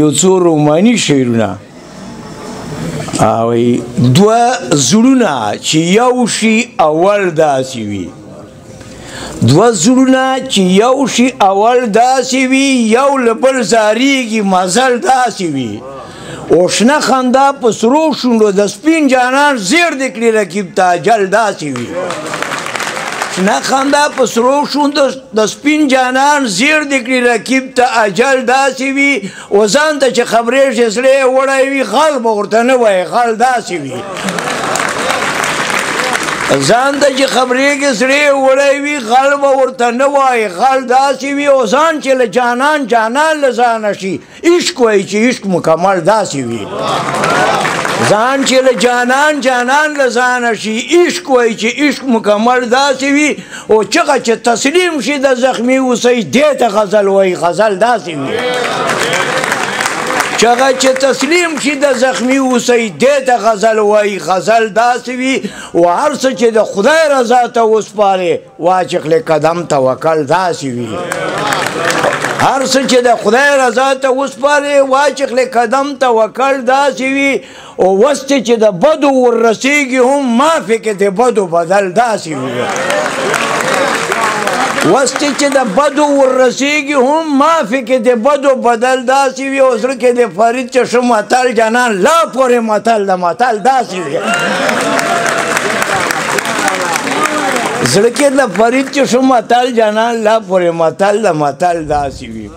یو څو روماني شعرونه دوه زړونه چې یو شي اول داسې وي دوه زړونه چې یو شي اول داسې وي یو له بل زاریږي مزل داسې وي او شنه خندا په سرو شونډو د سپین جانان زیر د کړي رقیب ته اجل داسې وي شنه خندا په سرو شونډو د سپین جانان زیر د کړي رقیب ته اجل داسې وي او ځان ته چې خبرېږي زړه یې وړی وي غل به ورته نه وایي غل داسې وي ځان ته چې خبرېږي زړه یې وړی وي غل به ورته نه وایي غل داسې وي او ځان چې له جانان جانان له ځانه شي عشق وایي چې عشق مکمل داسې وي ځان چې له جانان جانان له ځانه شي عشق وایي چې عشق مکمل داسې وي او چغه چې تسلیم شي د زخمي اوسئ دې ته غزل وایي غزل داسې وي چغه چې تسلیم شي د زخمی اوسئ دې ته غزل وایي غزل داسې وي او هر څه چې د خدای رضا ته وسپارې واچخلې قدم توکل داسې وي هر څه چې د خدای رضا ته وسپارې واچخلې قدم توکل داسې وي او وسته چې د بدو وررسېږي هم معافې کې د بدو بدل داسې وي وسته چې د بدو وررسېږي هم معافې کې د بدو بدل داسې وي او زړه کې د فرید چې ښه متل جانان لا پورې متل د متل داسې وي زړه کې د فرید چې ښه متل جانان لا پورې متل د متل داسې وي